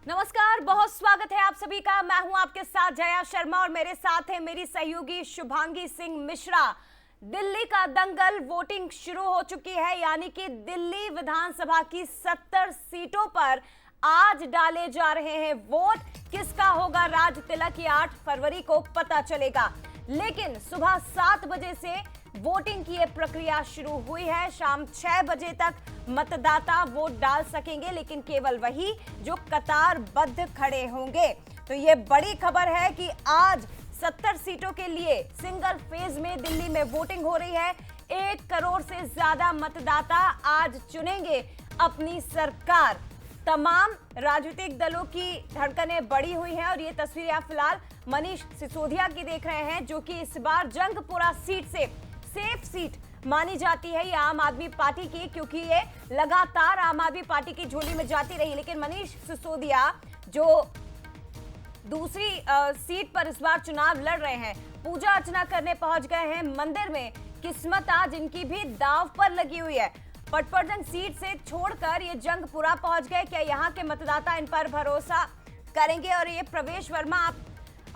नमस्कार, बहुत स्वागत है आप सभी का। मैं हूं आपके साथ जया शर्मा और मेरे साथ है मेरी सहयोगी शुभांगी सिंह मिश्रा। दिल्ली का दंगल, वोटिंग शुरू हो चुकी है, यानी कि दिल्ली विधानसभा की 70 सीटों पर आज डाले जा रहे हैं वोट। किसका होगा राज तिलक, ये 8 फरवरी को पता चलेगा। लेकिन सुबह 7 बजे से वोटिंग की ये प्रक्रिया शुरू हुई है। शाम 6 बजे तक मतदाता वोट डाल सकेंगे, लेकिन केवल वही जो कतारबद्ध खड़े होंगे। तो ये बड़ी खबर है कि आज 70 सीटों के लिए सिंगल फेज में दिल्ली में वोटिंग हो रही है। 1 करोड़ से ज्यादा मतदाता आज चुनेंगे अपनी सरकार। तमाम राजनीतिक दलों की धड़कनें बढ़ी हुई हैं और ये तस्वीरें आप फिलहाल मनीष सिसोदिया की देख रहे हैं, जो कि इस बार जंगपुरा सीट से सेफ सीट मानी जाती है ये आम आदमी पार्टी की, क्योंकि ये लगातार आम आदमी पार्टी की झोली में जाती रही। लेकिन मनीष सिसोदिया जो दूसरी सीट पर इस बार चुनाव लड़ रहे हैं, पूजा अर्चना करने पहुंच गए हैं मंदिर में। किस्मत आज इनकी भी दांव पर लगी हुई है। पटपर्जन सीट से छोड़कर ये जंगपुरा पहुंच गए। क्या यहाँ के मतदाता इन पर भरोसा करेंगे? और ये प्रवेश वर्मा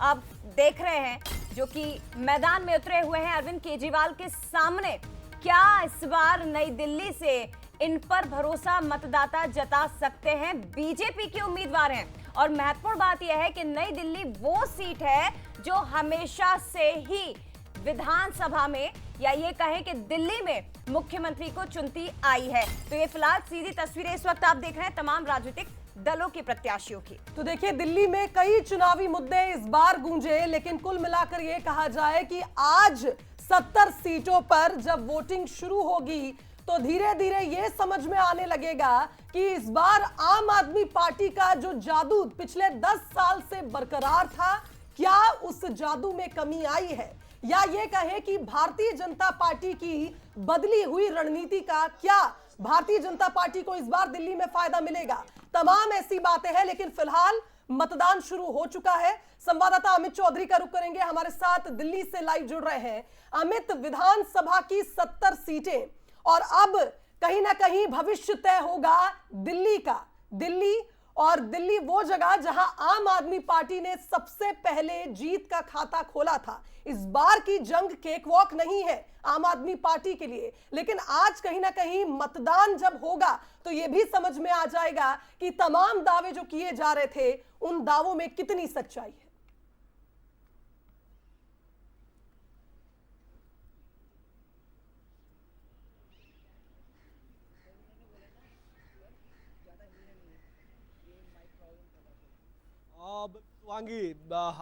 आप देख रहे हैं, जो कि मैदान में उतरे हुए हैं अरविंद केजरीवाल के सामने। क्या इस बार नई दिल्ली से इन पर भरोसा मतदाता जता सकते हैं? बीजेपी के उम्मीदवार हैं और महत्वपूर्ण बात यह है कि नई दिल्ली वो सीट है जो हमेशा से ही विधानसभा में, या ये कहें कि दिल्ली में मुख्यमंत्री को चुनती आई है। तो ये फिलहाल सीधी तस्वीरें इस वक्त आप देख रहे हैं तमाम राजनीतिक दलों के प्रत्याशियों की। तो देखिए, दिल्ली में कई चुनावी मुद्दे इस बार गूंजे, लेकिन कुल मिलाकर यह कहा जाए कि आज 70 सीटों पर जब वोटिंग शुरू होगी तो धीरे धीरे यह समझ में आने लगेगा कि इस बार आम आदमी पार्टी का जो जादू पिछले 10 साल से बरकरार था, क्या उस जादू में कमी आई है, या ये कहे कि भारतीय जनता पार्टी की बदली हुई रणनीति का क्या भारतीय जनता पार्टी को इस बार दिल्ली में फायदा मिलेगा। तमाम ऐसी बातें हैं, लेकिन फिलहाल मतदान शुरू हो चुका है। संवाददाता अमित चौधरी का रुख करेंगे, हमारे साथ दिल्ली से लाइव जुड़ रहे हैं। अमित, विधानसभा की 70 सीटें और अब कहीं ना कहीं भविष्य तय होगा दिल्ली का। दिल्ली वो जगह जहां आम आदमी पार्टी ने सबसे पहले जीत का खाता खोला था। इस बार की जंग केकवॉक नहीं है आम आदमी पार्टी के लिए, लेकिन आज कहीं ना कहीं मतदान जब होगा तो यह भी समझ में आ जाएगा कि तमाम दावे जो किए जा रहे थे उन दावों में कितनी सच्चाई है।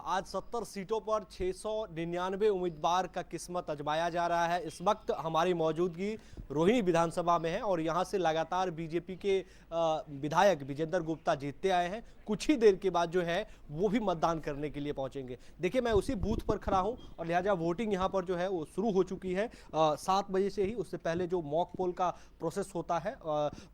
आज 70 सीटों पर 699 उम्मीदवार का किस्मत आजमाया जा रहा है। इस वक्त हमारी मौजूदगी रोहिणी विधानसभा में है और यहां से लगातार बीजेपी के विधायक विजेंद्र गुप्ता जीतते आए हैं। कुछ ही देर के बाद जो है वो भी मतदान करने के लिए पहुंचेंगे। देखिए, मैं उसी बूथ पर खड़ा हूं और लिहाजा वोटिंग यहां पर जो है वो शुरू हो चुकी है 7 बजे से ही। उससे पहले जो मॉक पोल का प्रोसेस होता है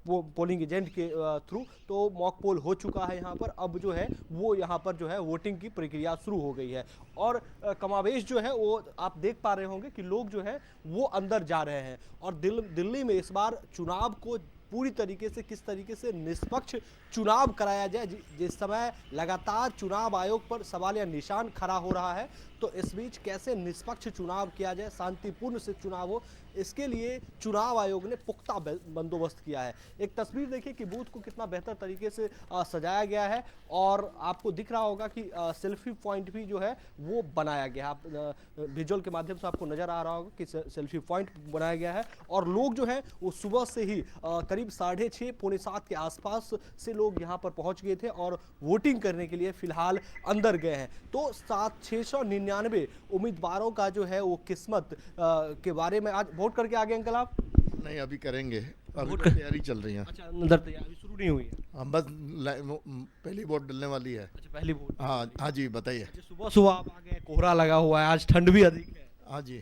वो पोलिंग एजेंट के थ्रू, तो मॉक पोल हो चुका है यहाँ पर। अब जो है वो यहाँ पर जो है वोटिंग की प्रक्रिया शुरू हो गई है और कमावेश जो है वो आप देख पा रहे होंगे कि लोग जो है वो अंदर जा रहे हैं। और दिल्ली में इस बार चुनाव को पूरी तरीके से किस तरीके से निष्पक्ष चुनाव कराया जाए, जिस समय लगातार चुनाव आयोग पर सवाल या निशान खड़ा हो रहा है, तो इस बीच कैसे निष्पक्ष चुनाव किया जाए, शांतिपूर्ण से चुनाव हो, इसके लिए चुनाव आयोग ने पुख्ता बंदोबस्त किया है। एक तस्वीर देखिए कि बूथ को कितना बेहतर तरीके से सजाया गया है और आपको दिख रहा होगा कि सेल्फी पॉइंट भी जो है वो बनाया गया है। आप विजुअल के माध्यम से आपको नजर आ रहा होगा कि सेल्फी पॉइंट बनाया गया है और लोग जो है वो सुबह से ही करीब 6:30 पौने 7 के आसपास से लोग यहाँ पर पहुंच गए थे और वोटिंग करने के लिए फिलहाल अंदर गए हैं। तो 699 उम्मीदवारों का जो है वो किस्मत के बारे में आज वोट करके आ गए अंकल आप? नहीं, अभी करेंगे, अभी तो तैयारी चल रही है। अच्छा, अंदर तैयारी शुरू नहीं हुई है? हम बस पहली वोट डलने वाली है। अच्छा, पहली वोट। हाँ जी, बताइए। अच्छा, सुबह सुबह आप आ गए, कोहरा लगा हुआ है, आज ठंड भी अधिक है। हाँ जी,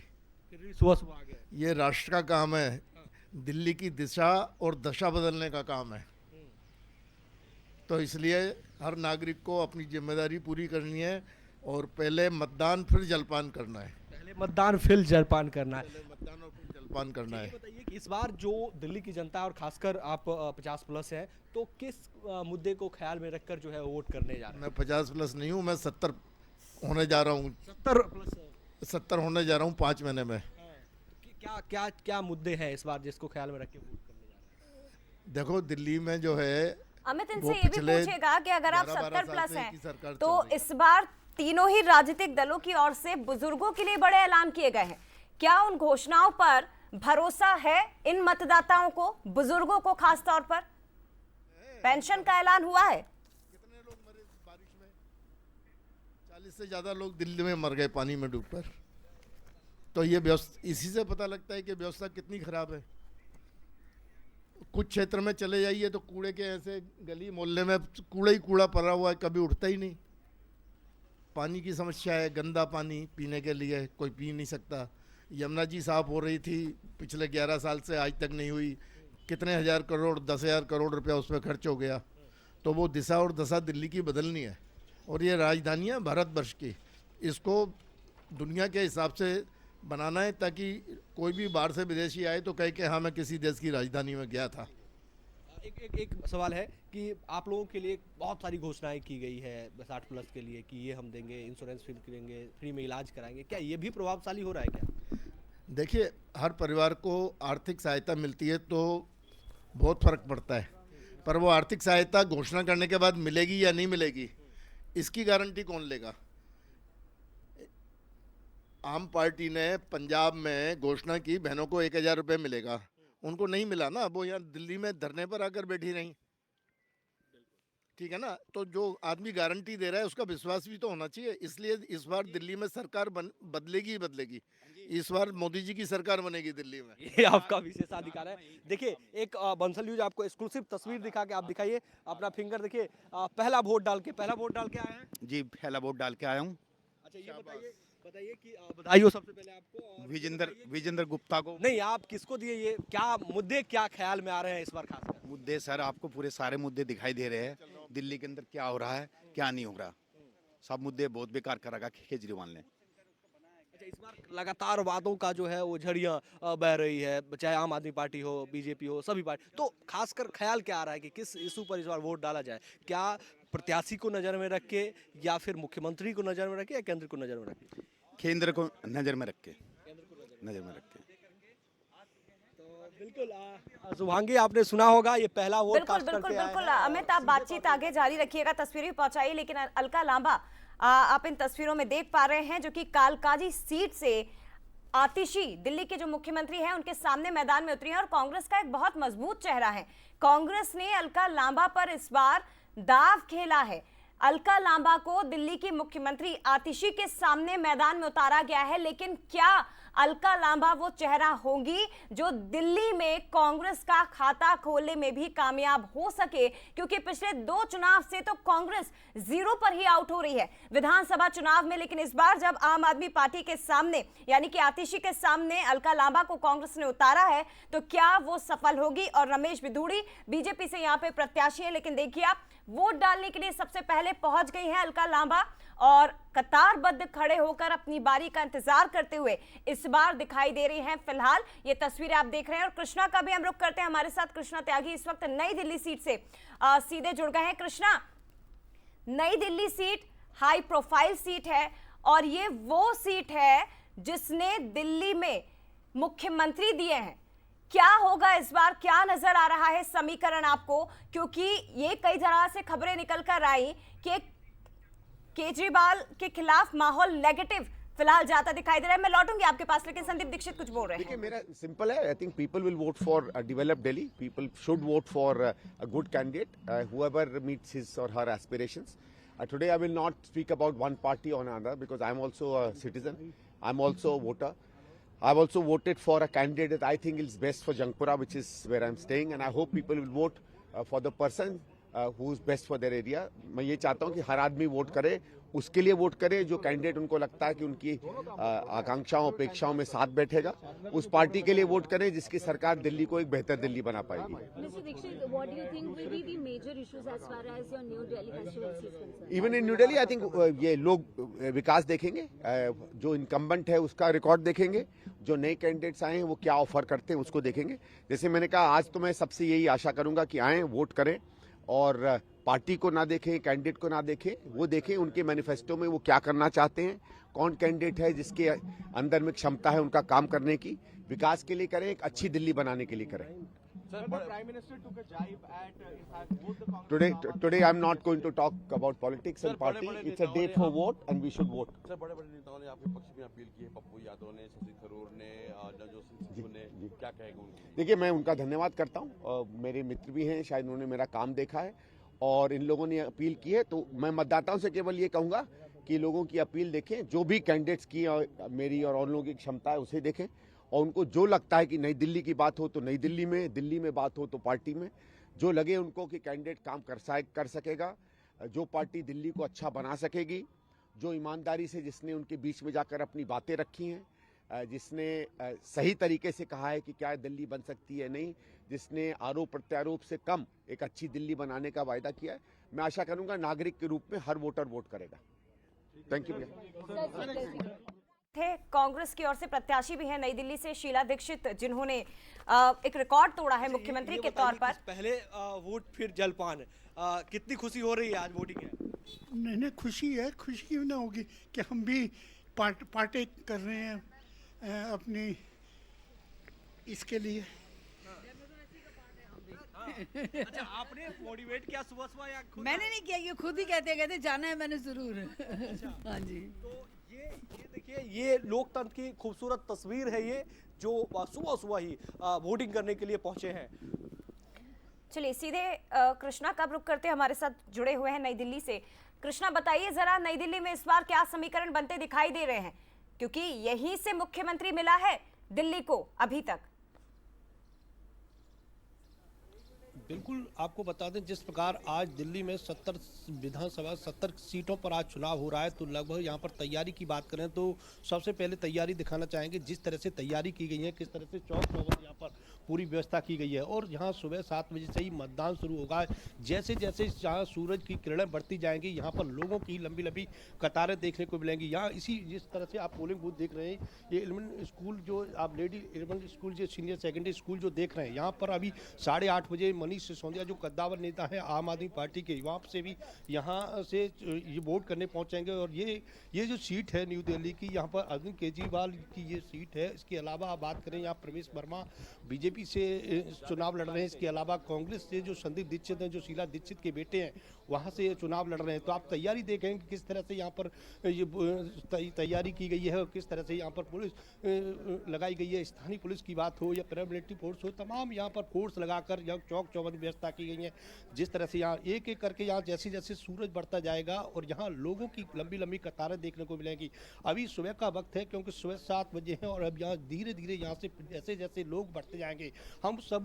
फिर भी सुबह सुबह आ गए। ये राष्ट्र का काम है, दिल्ली की दिशा और दशा बदलने का काम है। तो इसलिए हर नागरिक को अपनी जिम्मेदारी पूरी करनी है और पहले मतदान फिर जलपान करना है। पहले मतदान फिर जलपान करना है। पहले मतदान और फिर जलपान करना है। बताइए इस बार जो दिल्ली की जनता है और खासकर आप 50+ हैं, तो किस मुद्दे को ख्याल में रखकर जो है वोट करने जा रहे हैं? मैं 50+ नहीं हूँ, मैं 70 होने जा रहा हूँ। 70+? 70 होने जा रहा हूँ 5 महीने में। क्या क्या क्या मुद्दे हैं इस बार जिसको ख्याल में रख के वोट करने जा रहे हैं? देखो दिल्ली में जो है अमित वो इनसे ये भी पिछले पूछेगा कि अगर आप 11-12 70 साल प्लस से हैं एक ही सरकार चल तो रही है। इस बार तीनों ही राजनीतिक दलों की ओर से बुजुर्गों के लिए बड़े ऐलान किए गए हैं। क्या उन घोषणाओं पर भरोसा है इन मतदाताओं को, बुजुर्गों को खास तौर पर? पेंशन का ऐलान हुआ है। कितने लोग मरे बारिश में? 40 से ज्यादा लोग दिल्ली में मर गए पानी में डूबकर। तो ये व्यवस्था, इसी से पता लगता है कि व्यवस्था कितनी खराब है। कुछ क्षेत्र में चले जाइए तो कूड़े के ऐसे गली मोहल्ले में कूड़ा ही कूड़ा पड़ा हुआ है, कभी उठता ही नहीं। पानी की समस्या है, गंदा पानी पीने के लिए कोई पी नहीं सकता। यमुना जी साफ हो रही थी पिछले 11 साल से, आज तक नहीं हुई। कितने हजार करोड़, 10,000 करोड़ रुपया उस पर खर्च हो गया। तो वो दिशा और दशा दिल्ली की बदलनी है। और ये राजधानियाँ भारतवर्ष की, इसको दुनिया के हिसाब से बनाना है ताकि कोई भी बाहर से विदेशी आए तो कहे कि हाँ मैं किसी देश की राजधानी में गया था। एक सवाल है कि आप लोगों के लिए बहुत सारी घोषणाएं की गई है 60+ के लिए कि ये हम देंगे, इंश्योरेंस फ्री करेंगे, फ्री में इलाज कराएंगे। क्या ये भी प्रभावशाली हो रहा है क्या? देखिए, हर परिवार को आर्थिक सहायता मिलती है तो बहुत फर्क पड़ता है, पर वो आर्थिक सहायता घोषणा करने के बाद मिलेगी या नहीं मिलेगी, इसकी गारंटी कौन लेगा? आम पार्टी ने पंजाब में घोषणा की बहनों को 1,000 रुपये मिलेगा, उनको नहीं मिला ना, वो यहाँ दिल्ली में धरने पर आकर बैठी रहीं। ठीक है ना? तो जो आदमी गारंटी दे रहा है उसका विश्वास भी तो होना चाहिए। इसलिए इस बार दिल्ली में सरकार बदलेगी ही बदलेगी। इस बार मोदी जी की सरकार बनेगी दिल्ली में। ये आपका विशेषाधिकार है। देखिए, एक बंसल न्यूज आपको एक्सक्लूसिव तस्वीर दिखा के आप दिखाइए अपना फिंगर। देखिए, पहला वोट डाल के आए हैं जी, पहला वोट डाल के आया हूँ। अच्छा, ये बताइए कि बधाई हो सबसे पहले आपको। और विजेंद्र गुप्ता को। नहीं, आप किसको दिए? ये क्या मुद्दे क्या ख्याल में आ रहे हैं इस बार खासकर? मुद्दे सर आपको पूरे सारे मुद्दे दिखाई दे रहे हैं। दिल्ली के अंदर क्या हो रहा है, क्या नहीं हो रहा, सब मुद्दे बहुत बेकार कर रखा केजरीवाल ने। अच्छा, इस बार लगातार वादों का जो है वो झड़ियां बह रही है, चाहे आम आदमी पार्टी हो, बीजेपी हो, सभी पार्टी। तो खासकर ख्याल क्या आ रहा है कि किस इशू पर इस बार वोट डाला जाए? क्या प्रत्याशी को नजर में रख के, या फिर मुख्यमंत्री को नजर में रख के, या केंद्र को नजर में रख के? केंद्र को नजर में रख के। तो बिल्कुल शुभांगी, आपने सुना होगा ये पहला वोट बिल्कुल कास्ट बिल्कुल करके आए बिल्कुल हैं। अमित, आप बातचीत आगे जारी रखिएगा, तस्वीरें भी पहुंचाइए। लेकिन अलका लांबा, आप इन तस्वीरों में देख पा रहे हैं जो कि कालकाजी सीट से आतिशी दिल्ली के जो मुख्यमंत्री हैं उनके सामने मैदान में उतरी हैं और कांग्रेस का एक बहुत मजबूत चेहरा है। कांग्रेस ने अलका लांबा पर इस बार दाव खेला है। अलका लांबा को दिल्ली की मुख्यमंत्री आतिशी के सामने मैदान में उतारा गया है। लेकिन क्या अलका लांबा वो चेहरा होंगी जो दिल्ली में कांग्रेस का खाता खोलने में भी कामयाब हो सके? क्योंकि पिछले 2 चुनाव से तो कांग्रेस 0 पर ही आउट हो रही है विधानसभा चुनाव में। लेकिन इस बार जब आम आदमी पार्टी के सामने यानी कि आतिशी के सामने अलका लांबा को कांग्रेस ने उतारा है तो क्या वो सफल होगी? और रमेश बिधूड़ी बीजेपी से यहाँ पे प्रत्याशी है। लेकिन देखिए, आप वोट डालने के लिए सबसे पहले पहुंच गई हैं अलका लांबा और कतारबद्ध खड़े होकर अपनी बारी का इंतजार करते हुए इस बार दिखाई दे रही हैं। फिलहाल ये तस्वीरें आप देख रहे हैं और कृष्णा का भी हम रुख करते हैं। हमारे साथ कृष्णा त्यागी इस वक्त नई दिल्ली सीट से सीधे जुड़ गए हैं। कृष्णा, नई Delhi seat high profile seat है और ये वो सीट है जिसने दिल्ली में मुख्यमंत्री दिए हैं। क्या होगा इस बार, क्या नजर आ रहा है समीकरण आपको? क्योंकि ये कई जगह से खबरें निकल कर आई कि केजरीवाल के खिलाफ माहौल नेगेटिव फिलहाल जाता दिखाई दे रहा है। मैं लौटूंगी आपके पास, लेकिन संदीप दीक्षित कुछ बोल रहे हैं। देखिए, मेरा सिंपल है। I think people will vote for developed Delhi. People should vote for a good candidate whoever meets his or her aspirations. Today I will not speak about one party or another because I am also a citizen. I am also a voter. I have also voted for a candidate that I think is best for Jangpura, which is where I am staying, and I hope people will vote for the person who is best for their area. मैं ये चाहता हूँ कि हर आदमी vote करे, उसके लिए vote करे जो कैंडिडेट उनको लगता है कि उनकी आकांक्षाओं अपेक्षाओं में साथ बैठेगा, उस पार्टी के लिए वोट करें जिसकी सरकार दिल्ली को एक बेहतर दिल्ली बना पाएगी। Mr. Dixit, what do you think will be the major issues as far as your New Delhi festival is concerned? Even in new Delhi I think ये लोग विकास देखेंगे, जो इनकम्बेंट है उसका रिकॉर्ड देखेंगे, जो नए कैंडिडेट्स आए हैं वो क्या ऑफर करते हैं उसको देखेंगे। जैसे मैंने कहा, आज तो मैं सबसे यही आशा करूंगा कि आएँ, वोट करें और पार्टी को ना देखें, कैंडिडेट को ना देखें, वो देखें उनके मैनिफेस्टो में वो क्या करना चाहते हैं, कौन कैंडिडेट है जिसके अंदर में क्षमता है उनका काम करने की, विकास के लिए करें, एक अच्छी दिल्ली बनाने के लिए करें। Today I'm not going to talk about politics and party. It's a day for vote and we should vote. Sir, बड़े-बड़े नेताओं ने आपके पक्ष में अपील की है, पप्पू यादव ने, शशि थरूर ने, नवजोत सिंह सिद्धू ने, क्या कहेंगे उनके? देखिए, मैं उनका धन्यवाद करता हूँ, मेरे मित्र भी हैं, शायद उन्होंने मेरा काम देखा है और इन लोगों ने अपील की है, तो मैं मतदाताओं से केवल ये कहूँगा कि लोगों की अपील देखें, जो भी कैंडिडेट्स की और मेरी और लोगों की क्षमता है उसे देखें और उनको जो लगता है कि नई दिल्ली की बात हो तो नई दिल्ली में बात हो तो पार्टी में, जो लगे उनको कि कैंडिडेट काम कर सकेगा, जो पार्टी दिल्ली को अच्छा बना सकेगी, जो ईमानदारी से जिसने उनके बीच में जाकर अपनी बातें रखी हैं, जिसने सही तरीके से कहा है कि क्या दिल्ली बन सकती है नहीं, जिसने आरोप प्रत्यारोप से कम एक अच्छी दिल्ली बनाने का वायदा किया है, मैं आशा करूंगा नागरिक के रूप में हर वोटर वोट करेगा। Thank you. थे कांग्रेस की ओर से प्रत्याशी भी हैं नई दिल्ली से शीला दीक्षित, जिन्होंने एक रिकॉर्ड तोड़ा है मुख्यमंत्री के तौर पर। पहले वोट फिर जलपान, कितनी खुशी हो रही है आज वोटिंग है? नहीं, खुशी है, खुशी क्यों ना होगी कि हम भी पार्टे कर रहे हैं अपनी इसके लिए। अच्छा, आपने मोटिवेट किया सुबह या खुद? मैंने नहीं किया, ये खुद ही कहते जाना है मैंने जरूर। हाँ जी। तो ये देखिए, ये लोकतंत्र की खूबसूरत तस्वीर है ये, जो सुबह ही वोटिंग करने के लिए पहुंचे हैं। चलिए सीधे कृष्णा का रुख करते हमारे साथ जुड़े हुए हैं नई दिल्ली से। कृष्णा, बताइए जरा, नई दिल्ली में इस बार क्या समीकरण बनते दिखाई दे रहे हैं, क्योंकि यहीं से मुख्यमंत्री मिला है दिल्ली को अभी तक। बिल्कुल, आपको बता दें जिस प्रकार आज दिल्ली में 70 विधानसभा 70 सीटों पर आज चुनाव हो रहा है, तो लगभग यहाँ पर तैयारी की बात करें तो सबसे पहले तैयारी दिखाना चाहेंगे जिस तरह से तैयारी की गई है, किस तरह से चौक चौबंद यहाँ पर पूरी व्यवस्था की गई है और यहाँ सुबह 7 बजे से ही मतदान शुरू होगा। जैसे जैसे यहाँ सूरज की किरणें बढ़ती जाएंगी, यहाँ पर लोगों की लंबी लंबी कतारें देखने को मिलेंगी। यहाँ इसी जिस तरह से आप पोलिंग बूथ देख रहे हैं, ये एलिमेंट्री स्कूल जो आप लेडी एलिमेंट्री स्कूल जो सीनियर सेकेंडरी स्कूल जो देख रहे हैं, यहाँ पर अभी 8:30 बजे मनीष सिसोदिया जो कद्दावर नेता है आम आदमी पार्टी के, वहाँ से भी यहाँ से ये वोट करने पहुँचेंगे। और ये जो सीट है न्यू दिल्ली की, यहाँ पर अरविंद केजरीवाल की ये सीट है। इसके अलावा आप बात करें, यहाँ प्रवेश वर्मा बीजेपी से चुनाव लड़ रहे हैं। इसके अलावा कांग्रेस से जो संदीप दीक्षित हैं, जो शीला दीक्षित के बेटे हैं, वहाँ से चुनाव लड़ रहे हैं। तो आप तैयारी देखें कि किस तरह से यहाँ पर ये तैयारी की गई है और किस तरह से यहाँ पर पुलिस लगाई गई है। स्थानीय पुलिस की बात हो या पैरामिलिट्री फोर्स हो, तमाम यहाँ पर फोर्स लगाकर यहाँ चौक चौबंद व्यवस्था की गई है। जिस तरह से यहाँ एक एक करके यहाँ जैसे जैसे सूरज बढ़ता जाएगा और यहाँ लोगों की लंबी लंबी कतारें देखने को मिलेंगी। अभी सुबह का वक्त है क्योंकि सुबह 7 बजे है और अब यहाँ धीरे धीरे यहाँ से जैसे जैसे लोग बढ़ते जाएंगे, हम सब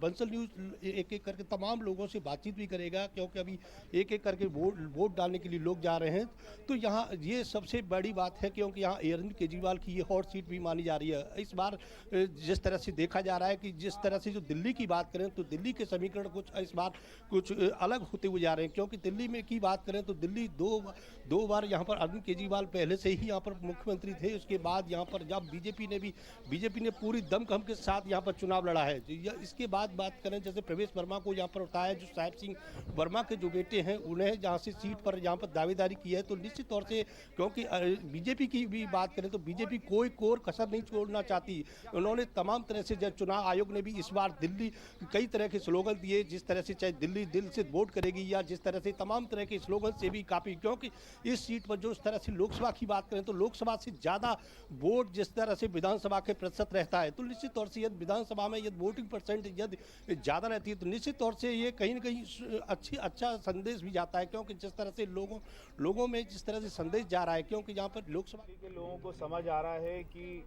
बंसल न्यूज़ एक एक करके तमाम लोगों से बातचीत भी करेगा, क्योंकि अभी एक एक करके वोट डालने के लिए लोग जा रहे हैं। तो यहाँ ये सबसे बड़ी बात है क्योंकि यहाँ अरविंद केजरीवाल की ये हॉट सीट भी मानी जा रही है। इस बार जिस तरह से देखा जा रहा है कि जिस तरह से जो दिल्ली की बात करें तो दिल्ली के समीकरण कुछ इस बार कुछ अलग होते हुए जा रहे हैं, क्योंकि दिल्ली में की बात करें तो दिल्ली दो बार यहाँ पर अरविंद केजरीवाल पहले से ही यहाँ पर मुख्यमंत्री थे। उसके बाद यहाँ पर जब बीजेपी ने पूरी दमखम के साथ यहाँ पर चुनाव लड़ा है। इसके बाद बात करें जैसे प्रवेश वर्मा को यहाँ पर उठाया, जो साहेब सिंह वर्मा के जो बेटे हैं उन्हें जहाँ से सीट पर यहाँ पर दावेदारी की है, तो निश्चित तौर से क्योंकि बीजेपी की भी बात करें तो बीजेपी कोई कोर कसर नहीं छोड़ना चाहती। उन्होंने तमाम तरह से जब चुनाव आयोग ने भी इस बार दिल्ली कई तरह के स्लोगन दिए, जिस तरह से चाहे दिल्ली दिल से वोट करेगी या जिस तरह से तमाम तरह के स्लोगन से भी काफ़ी, क्योंकि इस सीट पर जो इस तरह से लोकसभा की बात करें तो लोकसभा से ज़्यादा वोट जिस तरह से विधानसभा के प्रतिशत रहता है, तो निश्चित तौर से यदि विधानसभा में यदि वोटिंग परसेंट यदि ज़्यादा रहती है तो निश्चित तौर से ये कहीं ना कहीं अच्छा संदेश भी जाता है, क्योंकि जिस तरह से लोगों में जिस तरह से संदेश जा रहा है, क्योंकि यहाँ पर लोकसभा के लोगों को समझ आ रहा है कि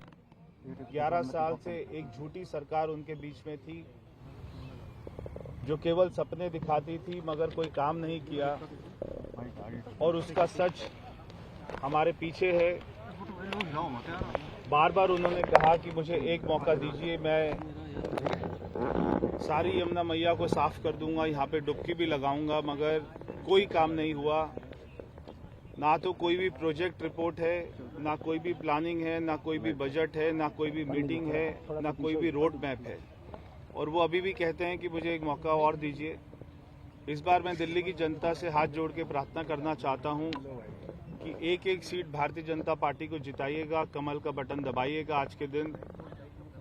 11 साल से एक झूठी सरकार उनके बीच में थी, जो केवल सपने दिखाती थी मगर कोई काम नहीं किया, और उसका सच हमारे पीछे है। बार बार उन्होंने कहा कि मुझे एक मौका दीजिए, मैं सारी यमुना मैया को साफ कर दूंगा, यहाँ पे डुबकी भी लगाऊंगा, मगर कोई काम नहीं हुआ। ना तो कोई भी प्रोजेक्ट रिपोर्ट है, ना कोई भी प्लानिंग है, ना कोई भी बजट है, ना कोई भी मीटिंग है, ना कोई भी रोड मैप है, और वो अभी भी कहते हैं कि मुझे एक मौका और दीजिए। इस बार मैं दिल्ली की जनता से हाथ जोड़ के प्रार्थना करना चाहता हूं कि एक एक सीट भारतीय जनता पार्टी को जिताइएगा, कमल का बटन दबाइएगा आज के दिन,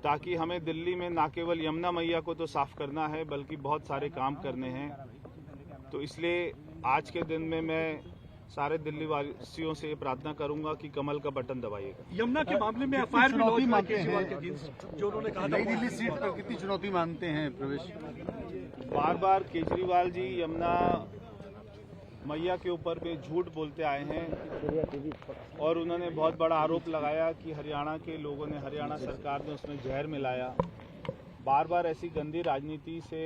ताकि हमें दिल्ली में ना केवल यमुना मैया को तो साफ करना है बल्कि बहुत सारे काम करने हैं। तो इसलिए आज के दिन में मैं सारे दिल्ली वासियों से ये प्रार्थना करूंगा कि कमल का बटन दबाइएगा। यमुना के मामले में एफआईआर भी लॉन्च मानते हैं जो उन्होंने कहा नई दिल्ली सीट पर कितनी चुनौती मानते हैं प्रवेश? बार बार केजरीवाल जी यमुना मैया के ऊपर पे झूठ बोलते आए हैं, और उन्होंने बहुत बड़ा आरोप लगाया कि हरियाणा के लोगों ने, हरियाणा सरकार ने उसमें जहर मिलाया। बार बार ऐसी गंदी राजनीति से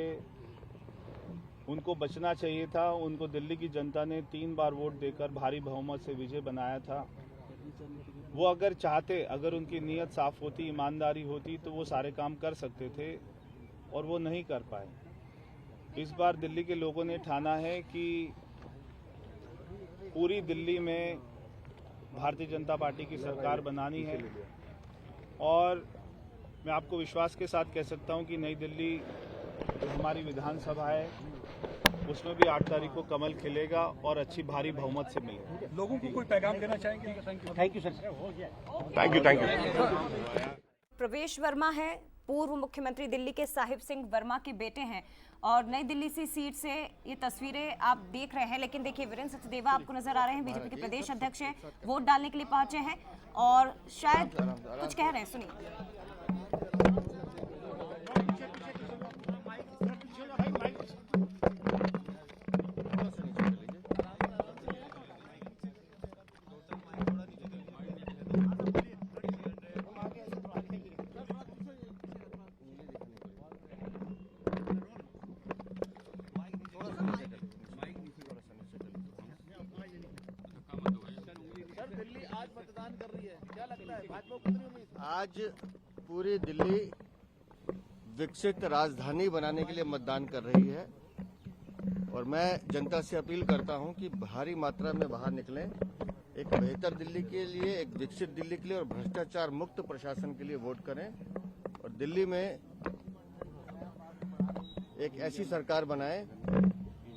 उनको बचना चाहिए था। उनको दिल्ली की जनता ने 3 बार वोट देकर भारी बहुमत से विजय बनाया था। वो अगर चाहते, अगर उनकी नीयत साफ होती, ईमानदारी होती, तो वो सारे काम कर सकते थे, और वो नहीं कर पाए। इस बार दिल्ली के लोगों ने ठाना है कि पूरी दिल्ली में भारतीय जनता पार्टी की सरकार बनानी है, और मैं आपको विश्वास के साथ कह सकता हूं कि नई दिल्ली जो हमारी विधानसभा है उसमें भी 8 तारीख को कमल खिलेगा और अच्छी भारी बहुमत से मिलेगा। लोगों को कोई पैगाम देना चाहेंगे? Thank you sir. Thank you. प्रवेश वर्मा है, पूर्व मुख्यमंत्री दिल्ली के साहिब सिंह वर्मा के बेटे हैं, और नई दिल्ली से सीट से ये तस्वीरें आप देख रहे हैं। लेकिन देखिए, वीरेंद्र सचदेवा आपको नजर आ रहे हैं, बीजेपी के प्रदेश अध्यक्ष हैं, वोट डालने के लिए पहुंचे हैं और शायद कुछ कह रहे हैं, सुनिए। आज पूरी दिल्ली विकसित राजधानी बनाने के लिए मतदान कर रही है, और मैं जनता से अपील करता हूं कि भारी मात्रा में बाहर निकलें, एक बेहतर दिल्ली के लिए, एक विकसित दिल्ली के लिए और भ्रष्टाचार मुक्त प्रशासन के लिए वोट करें, और दिल्ली में एक ऐसी सरकार बनाएं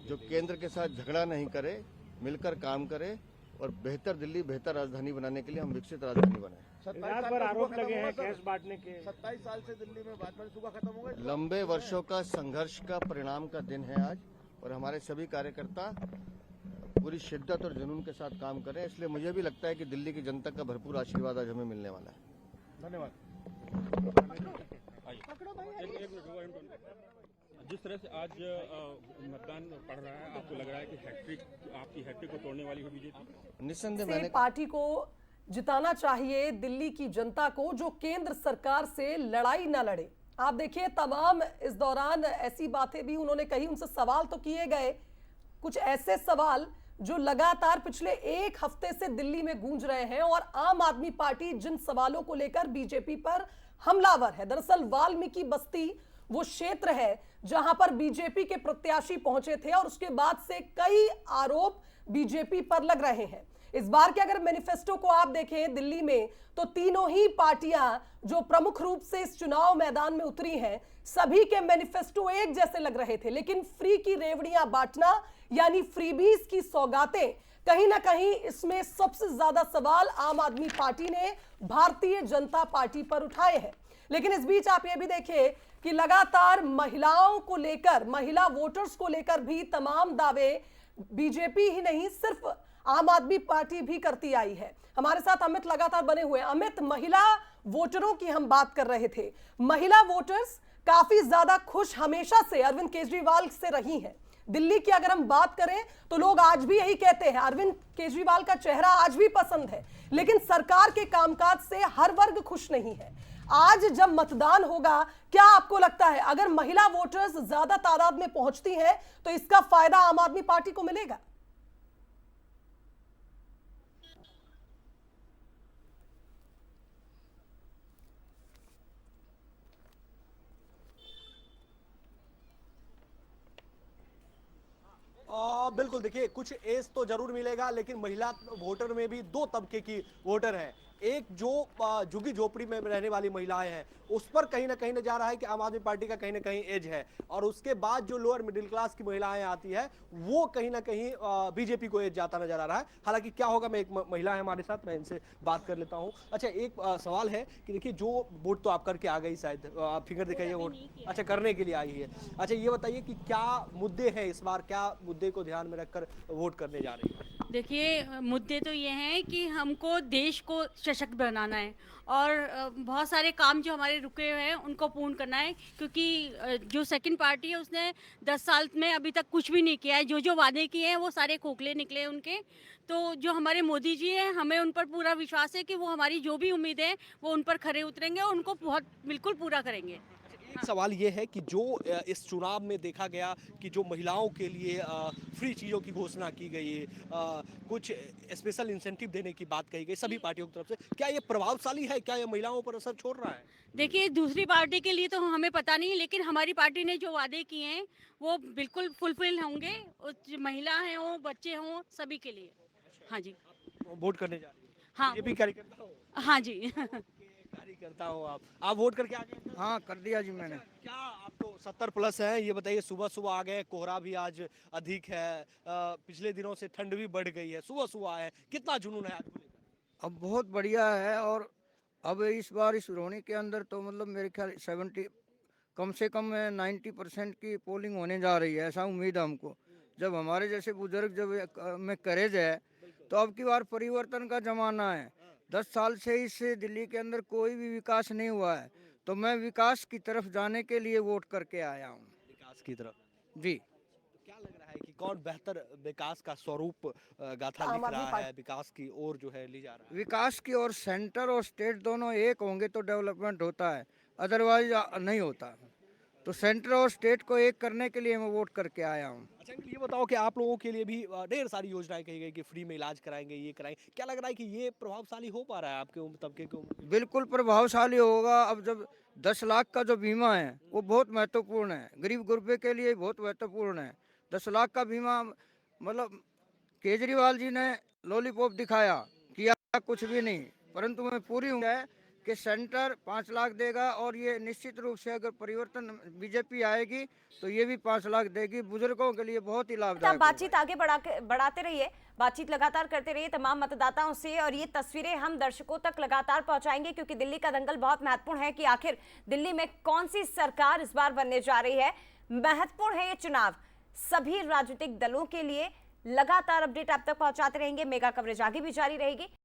जो केंद्र के साथ झगड़ा नहीं करे, मिलकर काम करे, और बेहतर दिल्ली, बेहतर राजधानी बनाने के लिए हम विकसित राजधानी बनाएं। 27 पर आरोप लगे हैं कैश बांटने के। 27 साल से दिल्ली में भाजपा सूखा खत्म हो गया। लंबे वर्षों का संघर्ष का परिणाम का दिन है आज, और हमारे सभी कार्यकर्ता पूरी शिद्दत और जुनून के साथ काम करें। इसलिए मुझे भी लगता है कि दिल्ली की जनता का भरपूर आशीर्वाद आज हमें मिलने वाला है। धन्यवाद। जिस तरह से आज मतदान पड़ रहा है, आपको लग रहा है कि आपकी हैट्रिक को तोड़ने वाली है बीजेपी? निस्संदेह मैंने पार्टी को जिताना चाहिए, दिल्ली की जनता को, जो केंद्र सरकार से लड़ाई न लड़े। आप देखिए, तमाम इस दौरान ऐसी बातें भी उन्होंने कही, उनसे सवाल तो किए गए, कुछ ऐसे सवाल जो लगातार पिछले 1 हफ्ते से दिल्ली में गूंज रहे हैं, और आम आदमी पार्टी जिन सवालों को लेकर बीजेपी पर हमलावर है। दरअसल वाल्मीकि बस्ती वो क्षेत्र है जहां पर बीजेपी के प्रत्याशी पहुंचे थे, और उसके बाद से कई आरोप बीजेपी पर लग रहे हैं। इस बार के अगर मैनिफेस्टो को आप देखें दिल्ली में, तो तीनों ही पार्टियां जो प्रमुख रूप से इस चुनाव मैदान में उतरी हैं, सभी के मैनिफेस्टो एक जैसे लग रहे थे। लेकिन फ्री की रेवड़ियां बांटना, यानी फ्रीबीज की सौगातें, कहीं ना कहीं इसमें सबसे ज्यादा सवाल आम आदमी पार्टी ने भारतीय जनता पार्टी पर उठाए हैं। लेकिन इस बीच आप ये भी देखिए कि लगातार महिलाओं को लेकर, महिला वोटर्स को लेकर भी तमाम दावे बीजेपी ही नहीं, सिर्फ आम आदमी पार्टी भी करती आई है। हमारे साथ अमित लगातार बने हुए। अमित, महिला वोटरों की हम बात कर रहे थे। महिला वोटर्स काफी ज्यादा खुश हमेशा से अरविंद केजरीवाल से रही हैं। दिल्ली की अगर हम बात करें तो लोग आज भी यही कहते हैं, अरविंद केजरीवाल का चेहरा आज भी पसंद है, लेकिन सरकार के कामकाज से हर वर्ग खुश नहीं है। आज जब मतदान होगा, क्या आपको लगता है अगर महिला वोटर्स ज्यादा तादाद में पहुंचती हैं तो इसका फायदा आम आदमी पार्टी को मिलेगा? बिल्कुल, देखिए कुछ एज तो जरूर मिलेगा, लेकिन महिला वोटर में भी दो तबके की वोटर है। एक जो झुग्गी झोपड़ी में रहने वाली महिलाएं हैं, उस पर कहीं ना कहीं जा रहा है कि आम आदमी पार्टी का कहीं ना कहीं एज है, और उसके बाद जो लोअर मिडिल क्लास की महिलाएं आती है वो कहीं ना कहीं बीजेपी को एज जाता नजर आ रहा है। हालांकि क्या होगा, मैं एक महिला है हमारे साथ, मैं इनसे बात कर लेता हूँ। अच्छा, एक सवाल है कि देखिए जो वोट तो आप करके आ गई, शायद आप फिगर दिखाइए वोट, अच्छा करने के लिए आई है। अच्छा, ये बताइए कि क्या मुद्दे हैं इस बार, क्या मुद्दे को ध्यान में रखकर वोट करने जा रही है? देखिए, मुद्दे तो ये हैं कि हमको देश को सशक्त बनाना है और बहुत सारे काम जो हमारे रुके हुए हैं उनको पूर्ण करना है, क्योंकि जो सेकंड पार्टी है उसने 10 साल में अभी तक कुछ भी नहीं किया है। जो वादे किए हैं वो सारे खोखले निकले उनके। तो जो हमारे मोदी जी हैं, हमें उन पर पूरा विश्वास है कि वो हमारी जो भी उम्मीदें हैं वो उन पर खरे उतरेंगे और उनको बहुत बिल्कुल पूरा करेंगे। एक सवाल ये है कि जो इस चुनाव में देखा गया कि जो महिलाओं के लिए फ्री चीज़ों की घोषणा की गई, कुछ स्पेशल इंसेंटिव देने की बात कही गई सभी पार्टियों की तरफ से, क्या ये प्रभावशाली है? क्या ये महिलाओं पर असर छोड़ रहा है? देखिए, दूसरी पार्टी के लिए तो हमें पता नहीं, लेकिन हमारी पार्टी ने जो वादे किए हैं वो बिल्कुल फुलफिल होंगे, महिला हैं हो, बच्चे हों, सभी के लिए। हाँ जी, वोट करने जा रही है? हाँ, ये भी कार्यकर्ता हो? हाँ जी। कार्यकर्ता हो आप वोट करके आ गए? हाँ, कर दिया जी मैंने। क्या आप तो 70 प्लस है, ये बताइए, सुबह सुबह आ गए, कोहरा भी आज अधिक है, पिछले दिनों से ठंड भी बढ़ गई है, सुबह सुबह आए, कितना जुनून है आज को लेकर? अब बहुत बढ़िया है, और अब इस बार इस रोहनी के अंदर तो मतलब मेरे ख्याल 70 कम से कम 90% की पोलिंग होने जा रही है, ऐसा उम्मीद है हमको। जब हमारे जैसे बुजुर्ग जब में करेज है तो अब की बार परिवर्तन का जमाना है। 10 साल से इस दिल्ली के अंदर कोई भी विकास नहीं हुआ है, तो मैं विकास की तरफ जाने के लिए वोट करके आया हूँ। विकास की तरफ जी। क्या लग रहा है कि कौन बेहतर विकास का स्वरूप गाथा लिख रहा है, विकास की ओर जो है ले जा रहा है? विकास की ओर सेंटर और स्टेट दोनों एक होंगे तो डेवलपमेंट होता है, अदरवाइज नहीं होता। तो सेंटर और स्टेट को एक करने के लिए मैं वोट करके आया हूँ। अच्छा, ये बताओ कि आप लोगों के लिए भी ढेर सारी योजनाएं कही गई कि फ्री में इलाज कराएंगे, ये कराएंगे, क्या लग रहा है कि ये प्रभावशाली हो पा रहा है आपके तबके को? बिल्कुल प्रभावशाली होगा। अब जब 10 लाख का जो बीमा है वो बहुत महत्वपूर्ण है, गरीब गुरबे के लिए बहुत महत्वपूर्ण है। 10 लाख का बीमा, मतलब केजरीवाल जी ने लॉलीपॉप दिखाया, किया कुछ भी नहीं, परंतु मैं पूरी उम्मीद है कि सेंटर 5 लाख देगा, और ये निश्चित रूप से अगर परिवर्तन बीजेपी आएगी तो ये भी 5 लाख देगी। बुजुर्गों के लिए बहुत ही लाभदायक। बातचीत आगे बढ़ाते रहिए, बातचीत लगातार करते रहिए तमाम मतदाताओं से, और ये तस्वीरें हम दर्शकों तक लगातार पहुंचाएंगे, क्योंकि दिल्ली का दंगल बहुत महत्वपूर्ण है कि आखिर दिल्ली में कौन सी सरकार इस बार बनने जा रही है। महत्वपूर्ण है ये चुनाव सभी राजनीतिक दलों के लिए। लगातार अपडेट आप तक पहुंचाते रहेंगे, मेगा कवरेज आगे भी जारी रहेगी।